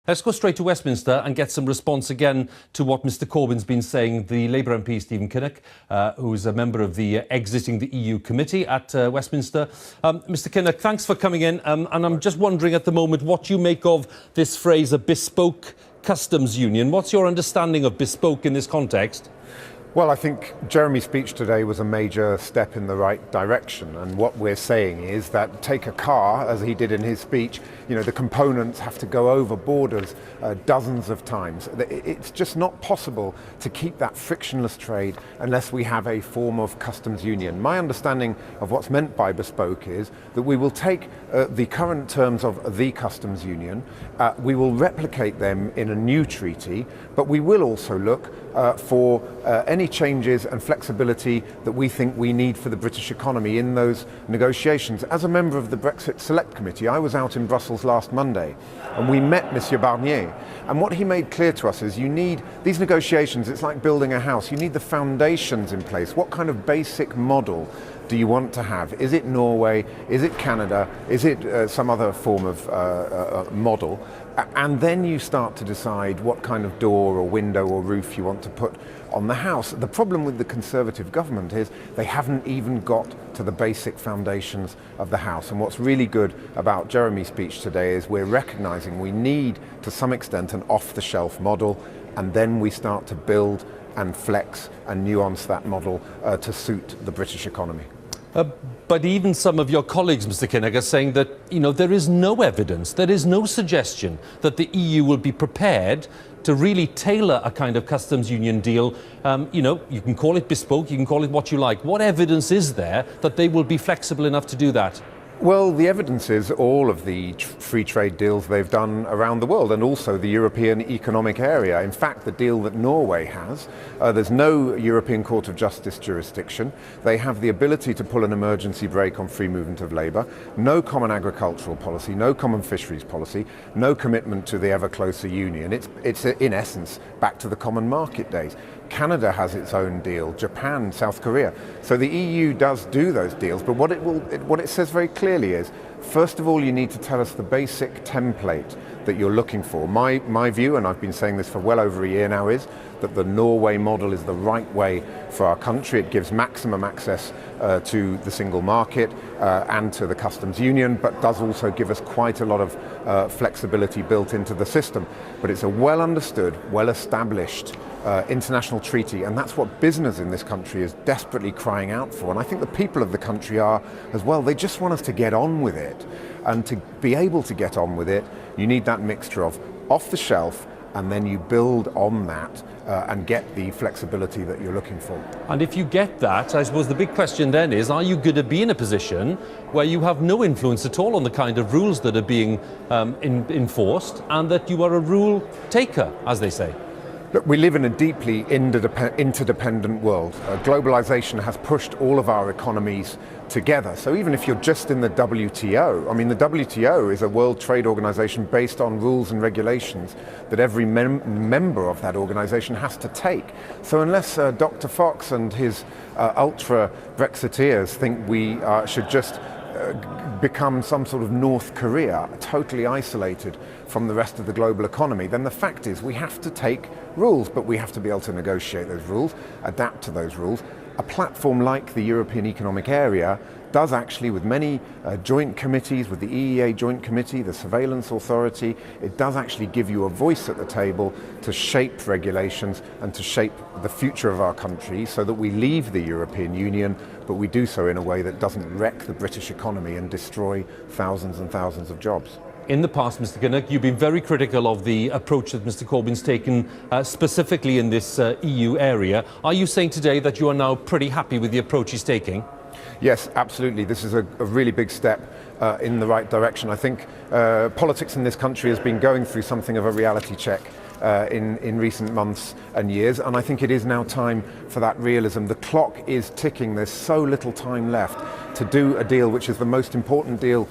Let's go straight to Westminster and get some response again to what Mr Corbyn's been saying. The Labour MP, Stephen Kinnock, who is a member of the Exiting the EU Committee at Westminster. Mr Kinnock, thanks for coming in. And I'm just wondering at the moment what you make of this phrase, a bespoke customs union. What's your understanding of bespoke in this context? Well, I think Jeremy's speech today was a major step in the right direction. And what we're saying is that take a car, as he did in his speech, the components have to go over borders dozens of times. It's just not possible to keep that frictionless trade unless we have a form of customs union. My understanding of what's meant by bespoke is that we will take the current terms of the customs union, we will replicate them in a new treaty, but we will also look for any changes and flexibility that we think we need for the British economy in those negotiations. As a member of the Brexit Select Committee, I was out in Brussels last Monday and we met Monsieur Barnier, and what he made clear to us is you need these negotiations. It's like building a house. You need the foundations in place. What kind of basic model do you want to have? Is it Norway? Is it Canada? Is it some other form of model? And then you start to decide what kind of door or window or roof you want to put on the house. The problem with the Conservative government is they haven't even got to the basic foundations of the house. And what's really good about Jeremy's speech today is we're recognising we need, to some extent, an off-the-shelf model, and then we start to build and flex and nuance that model to suit the British economy. But even some of your colleagues, Mr Kinnock, are saying that, there is no evidence, there is no suggestion that the EU will be prepared to really tailor a kind of customs union deal. You can call it bespoke, you can call it what you like. What evidence is there that they will be flexible enough to do that? Well, the evidence is all of the free trade deals they've done around the world, and also the European Economic Area. In fact, the deal that Norway has, there's no European Court of Justice jurisdiction. They have the ability to pull an emergency brake on free movement of labour, no common agricultural policy, no common fisheries policy, no commitment to the ever closer union. It's in essence back to the common market days. Canada has its own deal, Japan, South Korea. So the EU does do those deals, but what it says very clearly is, first of all, you need to tell us the basic template that you're looking for. My view, and I've been saying this for well over a year now, is that the Norway model is the right way for our country. It gives maximum access to the single market and to the customs union, but does also give us quite a lot of flexibility built into the system. But it's a well understood, well established international treaty, and that's what business in this country is desperately crying out for. And I think the people of the country are as well. They just want us to get on with it. And to be able to get on with it, you need that mixture of off the shelf, and then you build on that and get the flexibility that you're looking for. And if you get that, I suppose the big question then is, are you going to be in a position where you have no influence at all on the kind of rules that are being enforced, and that you are a rule taker, as they say? Look, we live in a deeply interdependent world. Globalization has pushed all of our economies together. So even if you're just in the WTO, the WTO is a World Trade Organization based on rules and regulations that every member of that organization has to take. So unless Dr. Fox and his ultra-Brexiteers think we should just become some sort of North Korea, totally isolated from the rest of the global economy, then the fact is we have to take rules, but we have to be able to negotiate those rules, adapt to those rules. A platform like the European Economic Area does actually, with many joint committees, with the EEA Joint Committee, the Surveillance Authority, it does actually give you a voice at the table to shape regulations and to shape the future of our country so that we leave the European Union, but we do so in a way that doesn't wreck the British economy and destroy thousands and thousands of jobs. In the past, Mr Kinnock, you've been very critical of the approach that Mr Corbyn's taken specifically in this EU area. Are you saying today that you are now pretty happy with the approach he's taking? Yes, absolutely. This is a really big step in the right direction. I think politics in this country has been going through something of a reality check in recent months and years, and I think it is now time for that realism. The clock is ticking. There's so little time left to do a deal which is the most important deal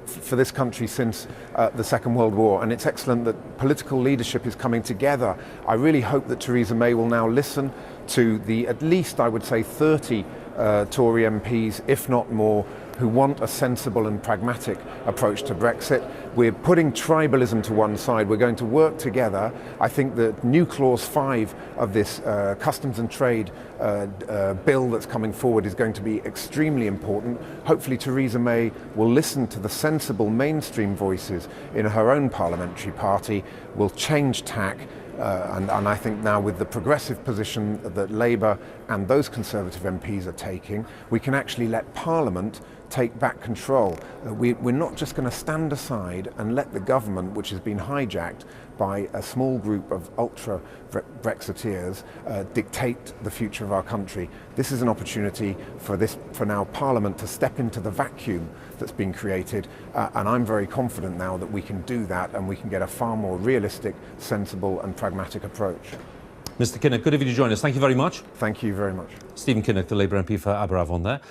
for this country since the Second World War, and it's excellent that political leadership is coming together. I really hope that Theresa May will now listen to the, at least I would say, 30 Tory MPs, if not more, who want a sensible and pragmatic approach to Brexit. We're putting tribalism to one side. We're going to work together. I think that new Clause 5 of this Customs and Trade bill that's coming forward is going to be extremely important. Hopefully Theresa May will listen to the sensible mainstream voices in her own parliamentary party, will change tack, and I think now with the progressive position that Labour and those Conservative MPs are taking, we can actually let Parliament take back control. We're not just going to stand aside and let the government, which has been hijacked by a small group of ultra Brexiteers, dictate the future of our country. This is an opportunity for now Parliament to step into the vacuum that's been created, and I'm very confident now that we can do that and we can get a far more realistic, sensible and pragmatic approach. Mr Kinnock, good of you to join us. Thank you very much. Thank you very much. Stephen Kinnock, the Labour MP for Aberavon there.